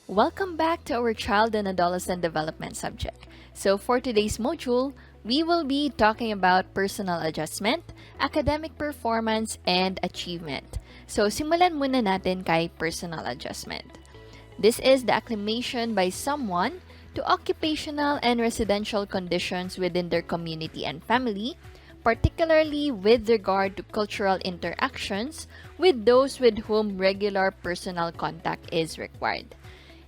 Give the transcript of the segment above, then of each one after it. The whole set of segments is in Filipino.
Welcome back to our child and adolescent development subject. So for today's module, we will be talking about personal adjustment, academic performance, and achievement. So simulan muna natin kay personal adjustment. This is the acclimation by someone to occupational and residential conditions within their community and family, particularly with regard to cultural interactions with those with whom regular personal contact is required.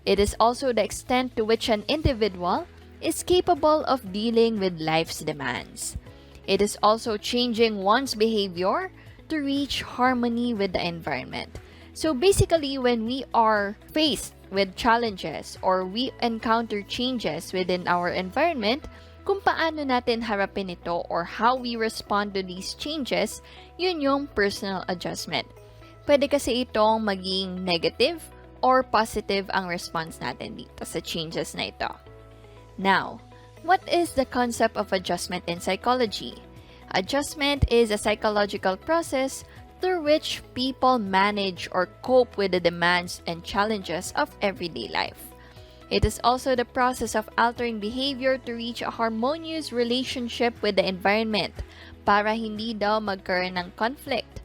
It is also the extent to which an individual is capable of dealing with life's demands. It is also changing one's behavior to reach harmony with the environment. So basically, when we are faced with challenges or we encounter changes within our environment, kung paano natin harapin ito or how we respond to these changes, yun yung personal adjustment. Pwede kasi itong maging negative or positive ang response natin dito sa changes na ito. Now, what is the concept of adjustment in psychology? Adjustment is a psychological process through which people manage or cope with the demands and challenges of everyday life. It is also the process of altering behavior to reach a harmonious relationship with the environment para hindi daw magkaroon ng conflict.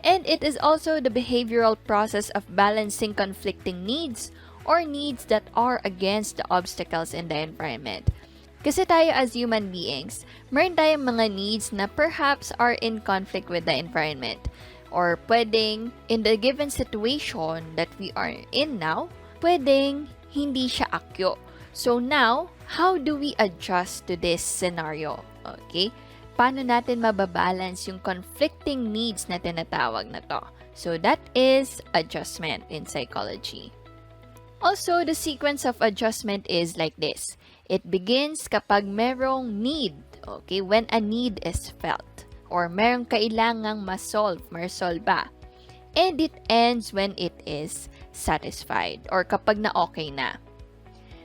And it is also the behavioral process of balancing conflicting needs or needs that are against the obstacles in the environment. Kasi tayo as human beings, meron tayong mga needs na perhaps are in conflict with the environment. Or pwedeng, in the given situation that we are in now, pwedeng hindi siya akyo. So now, how do we adjust to this scenario? Okay? Paano natin mababalance yung conflicting needs na tinatawag na to? So that is adjustment in psychology. Also, the sequence of adjustment is like this. It begins kapag merong need, okay, when a need is felt, or merong kailangang maresolba. And it ends when it is satisfied, or kapag na okay na.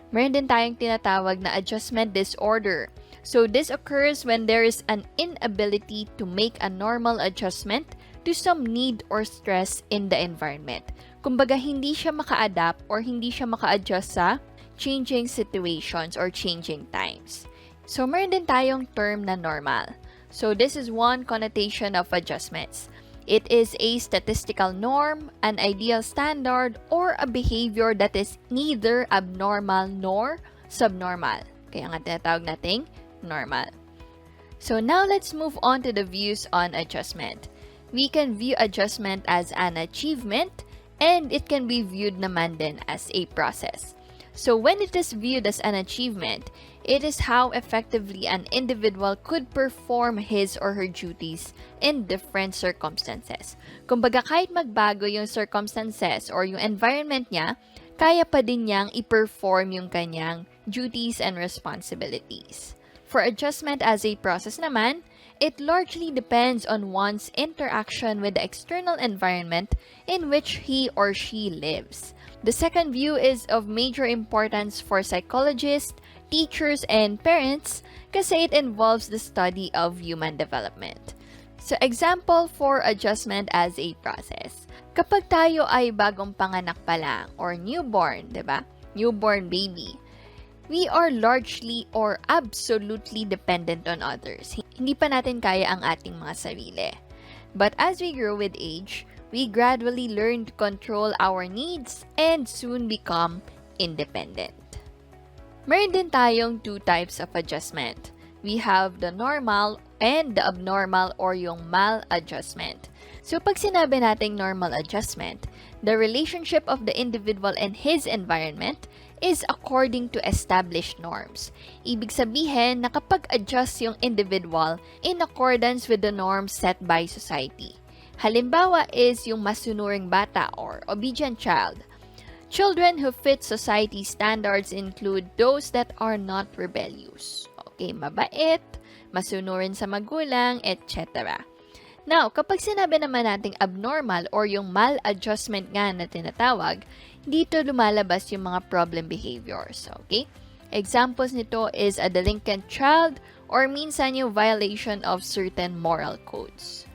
Meron din tayong tinatawag na adjustment disorder. So this occurs when there is an inability to make a normal adjustment to some need or stress in the environment. Kumbaga, hindi siya maka-adapt or hindi siya maka-adjust sa changing situations or changing times. So meron din tayong term na normal. So this is one connotation of adjustments. It is a statistical norm, an ideal standard, or a behavior that is neither abnormal nor subnormal. Kaya nga tinatawag nating normal. So now let's move on to the views on adjustment. We can view adjustment as an achievement, and it can be viewed naman din as a process. So when it is viewed as an achievement, it is how effectively an individual could perform his or her duties in different circumstances. Kumbaga, kahit magbago yung circumstances or yung environment niya, kaya pa din niyang i-perform yung kanyang duties and responsibilities. For adjustment as a process naman, it largely depends on one's interaction with the external environment in which he or she lives. The second view is of major importance for psychologists, teachers, and parents kasi it involves the study of human development. So, example for adjustment as a process. Kapag tayo ay bagong panganak pa lang or newborn, diba? Newborn baby. We are largely or absolutely dependent on others. Hindi pa natin kaya ang ating mga sarili. But as we grow with age, we gradually learn to control our needs and soon become independent. Meron din tayong two types of adjustment. We have the normal and the abnormal or yung maladjustment. So pag sinabi nating normal adjustment, the relationship of the individual and his environment is according to established norms. Ibig sabihin na kapag-adjust yung individual in accordance with the norms set by society. Halimbawa is yung masunuring bata or obedient child. Children who fit society standards include those that are not rebellious. Okay, mabait, masunurin sa magulang, etc. Now, kapag sinabi naman nating abnormal or yung maladjustment nga na tinatawag, dito lumalabas yung mga problem behaviors, okay? Examples nito is a delinquent child or minsan yung violation of certain moral codes.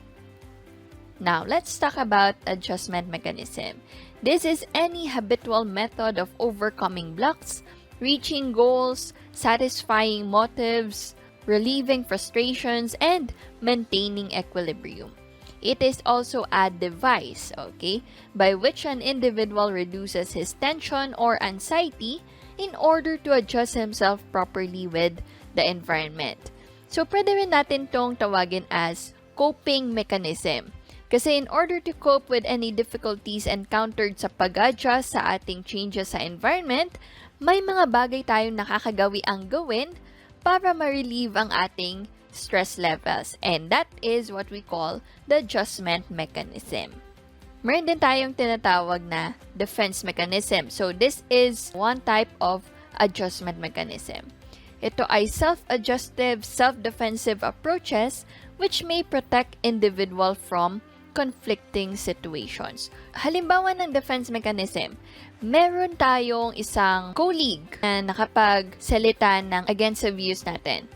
Now, let's talk about adjustment mechanism. This is any habitual method of overcoming blocks, reaching goals, satisfying motives, relieving frustrations, and maintaining equilibrium. It is also a device, okay, by which an individual reduces his tension or anxiety in order to adjust himself properly with the environment. So, pwede rin natin tong tawagin as coping mechanism. Kasi in order to cope with any difficulties encountered sa pag-adjust sa ating changes sa environment, may mga bagay tayong nakakagawi ang gawin para ma-relieve ang ating stress levels. And that is what we call the adjustment mechanism. Meron din tayong tinatawag na defense mechanism. So, this is one type of adjustment mechanism. Ito ay self-adjustive, self-defensive approaches which may protect individual from conflicting situations. Halimbawa ng defense mechanism, meron tayong isang colleague na nakapagsalita ng against sa views natin.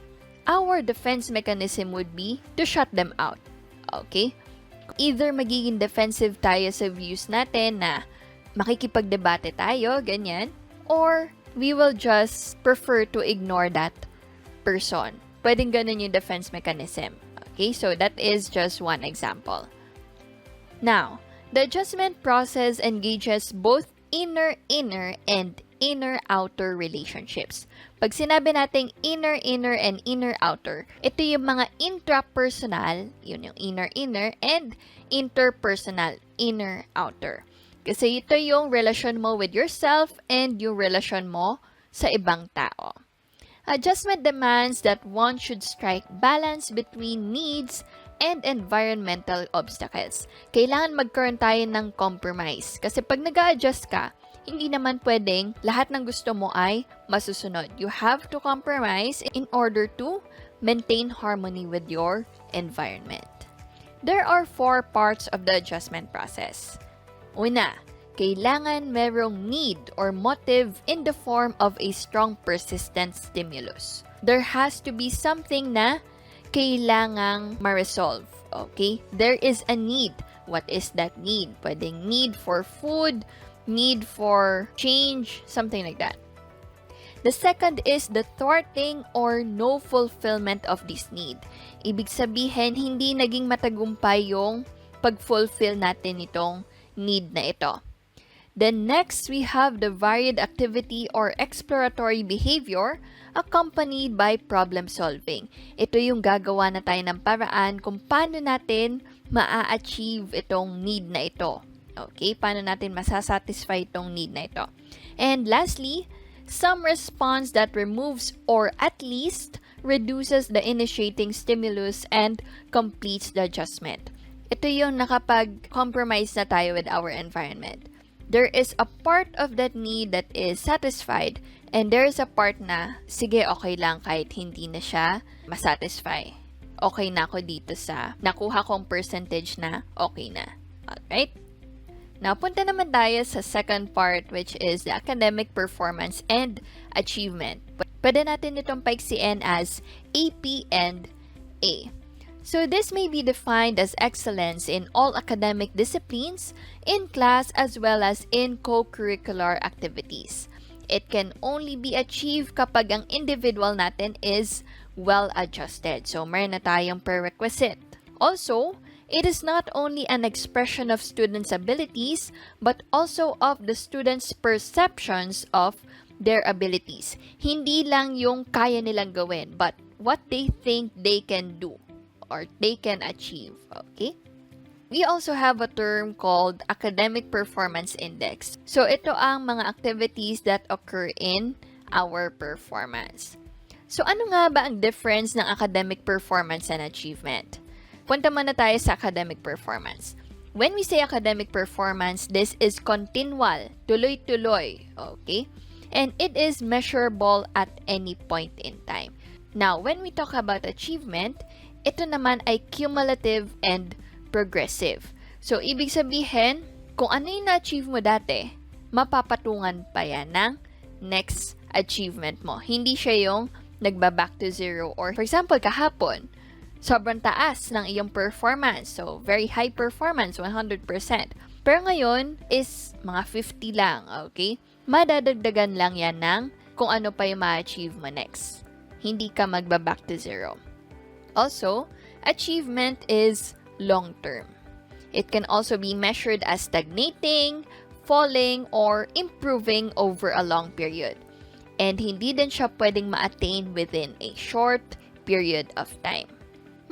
Our defense mechanism would be to shut them out. Okay? Either magiging defensive tayo sa views natin na makikipagdebate tayo, ganyan, or we will just prefer to ignore that person. Pwedeng ganun yung defense mechanism. Okay? So, that is just one example. Now, the adjustment process engages both inner-inner and inner-outer relationships. Pag sinabi nating inner-inner and inner-outer, ito yung mga intrapersonal, yun yung inner-inner, and interpersonal, inner-outer. Kasi ito yung relasyon mo with yourself and yung relasyon mo sa ibang tao. Adjustment demands that one should strike balance between needs and environmental obstacles. Kailangan magkaroon tayo ng compromise. Kasi pag nag-a-adjust ka, hindi naman pwedeng lahat ng gusto mo ay masusunod. You have to compromise in order to maintain harmony with your environment. There are 4 parts of the adjustment process. Una, kailangan merong need or motive in the form of a strong persistent stimulus. There has to be something na kailangang ma-resolve. Okay? There is a need. What is that need? Pwedeng need for food, need for change, something like that. The second is the thwarting or no fulfillment of this need. Ibig sabihin, hindi naging matagumpay yung pag-fulfill natin itong need na ito. Then next, we have the varied activity or exploratory behavior accompanied by problem solving. Ito yung gagawa na tayo ng paraan kung paano natin maa-achieve itong need na ito. Okay? Paano natin masasatisfy itong need na ito. And lastly, some response that removes or at least reduces the initiating stimulus and completes the adjustment. Ito yung nakapag-compromise na tayo with our environment. There is a part of that need that is satisfied and there is a part na, sige, okay lang kahit hindi na siya masatisfy. Okay na ako dito sa nakuha kong percentage na okay na. Alright? Now, punta naman tayo sa second part which is the academic performance and achievement. Pwede natin itong paiksiin as AP and A. So, this may be defined as excellence in all academic disciplines, in class, as well as in co-curricular activities. It can only be achieved kapag ang individual natin is well-adjusted. So, meron na tayong prerequisite. Also, it is not only an expression of students' abilities, but also of the students' perceptions of their abilities. Hindi lang yung kaya nilang gawin, but what they think they can do or they can achieve. Okay? We also have a term called Academic Performance Index. So, ito ang mga activities that occur in our performance. So, ano nga ba ang difference ng academic performance and achievement? Punta muna tayo sa academic performance. When we say academic performance, this is continual, tuloy-tuloy, okay? And it is measurable at any point in time. Now, when we talk about achievement, ito naman ay cumulative and progressive. So, ibig sabihin, kung ano yung na-achieve mo dati, mapapatungan pa yan ng next achievement mo. Hindi siya yung nagba-back to zero. Or, for example, kahapon, sobrang taas ng iyong performance. So, very high performance, 100%. Pero ngayon is mga 50 lang, okay? Madadagdagan lang yan ng kung ano pa yung ma-achieve mo next. Hindi ka magba-back to zero. Also, achievement is long-term. It can also be measured as stagnating, falling, or improving over a long period. And hindi din siya pwedeng ma-attain within a short period of time.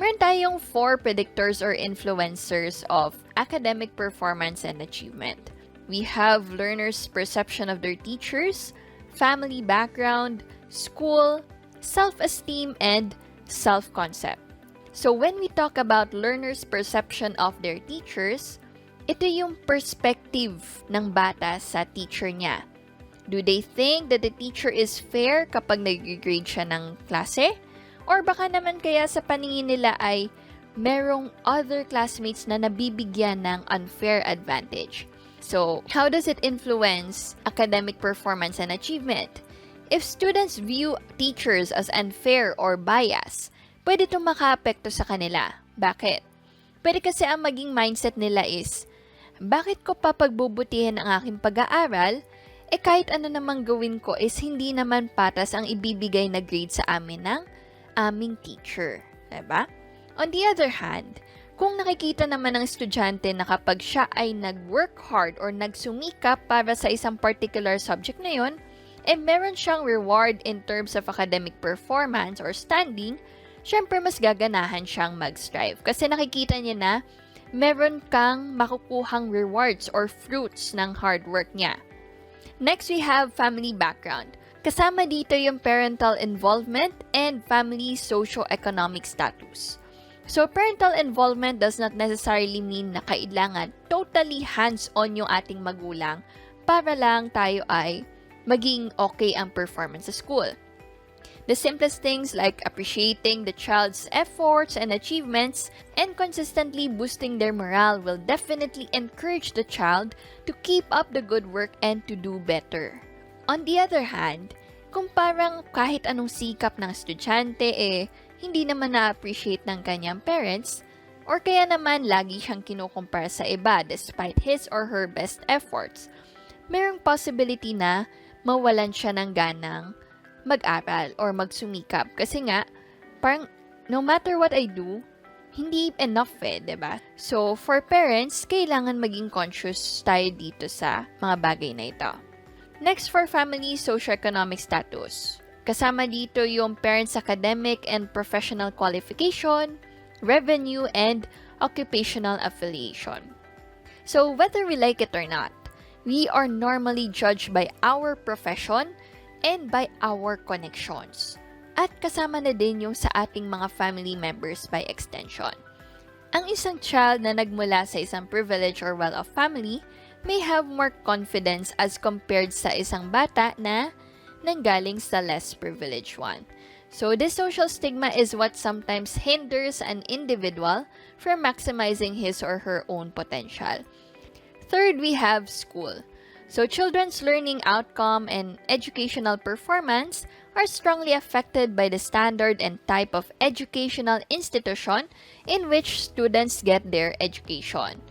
Meron tayong 4 predictors or influencers of academic performance and achievement. We have learners' perception of their teachers, family background, school, self-esteem, and self-concept. So when we talk about learners' perception of their teachers, ito yung perspective ng bata sa teacher niya. Do they think that the teacher is fair kapag nag-grade siya ng klase? Or baka naman kaya sa paningin nila ay merong other classmates na nabibigyan ng unfair advantage. So, how does it influence academic performance and achievement? If students view teachers as unfair or biased, pwede itong makaapekto sa kanila. Bakit? Pwede kasi ang maging mindset nila is, bakit ko papagbubutihin ang aking pag-aaral? Kahit ano namang gawin ko is hindi naman patas ang ibibigay na grade sa amin ng aming teacher. Diba? On the other hand, kung nakikita naman ng estudyante na kapag siya ay nag-work hard or nagsumikap para sa isang particular subject na yun, meron siyang reward in terms of academic performance or standing, syempre mas gaganahan siyang mag-strive. Kasi nakikita niya na meron kang makukuhang rewards or fruits ng hard work niya. Next, we have family background. Kasama dito yung parental involvement and family socio-economic status. So, parental involvement does not necessarily mean na kailangan totally hands-on yung ating magulang para lang tayo ay maging okay ang performance sa school. The simplest things like appreciating the child's efforts and achievements and consistently boosting their morale will definitely encourage the child to keep up the good work and to do better. On the other hand, kung parang kahit anong sikap ng estudyante hindi naman na-appreciate ng kanyang parents, or kaya naman lagi siyang kinukumpara sa iba despite his or her best efforts, mayroong possibility na mawalan siya ng ganang mag-aral or magsumikap. Kasi nga, parang no matter what I do, hindi enough diba? So, for parents, kailangan maging conscious tayo dito sa mga bagay na ito. Next, for family socioeconomic status. Kasama dito yung parents' academic and professional qualification, revenue, and occupational affiliation. So, whether we like it or not, we are normally judged by our profession and by our connections. At kasama na din yung sa ating mga family members by extension. Ang isang child na nagmula sa isang privileged or well-off family may have more confidence as compared sa isang bata na nanggaling sa less privileged one. So, this social stigma is what sometimes hinders an individual from maximizing his or her own potential. Third, we have school. So, children's learning outcome and educational performance are strongly affected by the standard and type of educational institution in which students get their education.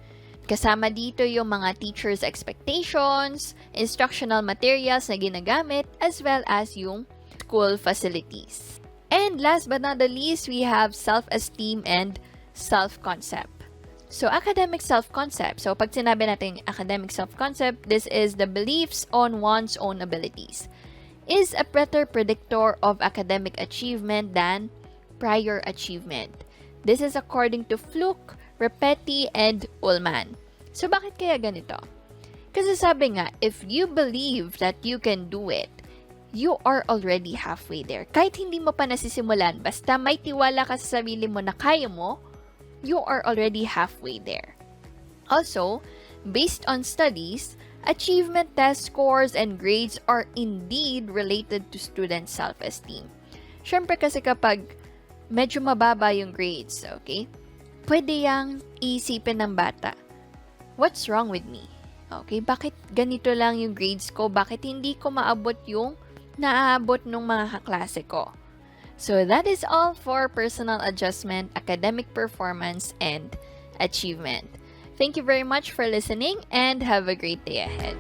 Kasama dito yung mga teachers' expectations, instructional materials na ginagamit, as well as yung school facilities. And last but not the least, we have self-esteem and self-concept. So, academic self-concept. So, pag sinabi natin academic self-concept, this is the beliefs on one's own abilities. Is a better predictor of academic achievement than prior achievement. This is according to Fluke, Repetti, and Ullman. So, bakit kaya ganito? Kasi sabi nga, if you believe that you can do it, you are already halfway there. Kahit hindi mo pa nasisimulan, basta may tiwala ka sa sarili mo na kaya mo, you are already halfway there. Also, based on studies, achievement test scores and grades are indeed related to student self-esteem. Siyempre kasi kapag medyo mababa yung grades, okay, pwede yang iisipin ng bata, what's wrong with me? Okay, bakit ganito lang yung grades ko? Bakit hindi ko maabot yung naaabot ng mga kaklase ko? So that is all for personal adjustment, academic performance, and achievement. Thank you very much for listening and have a great day ahead.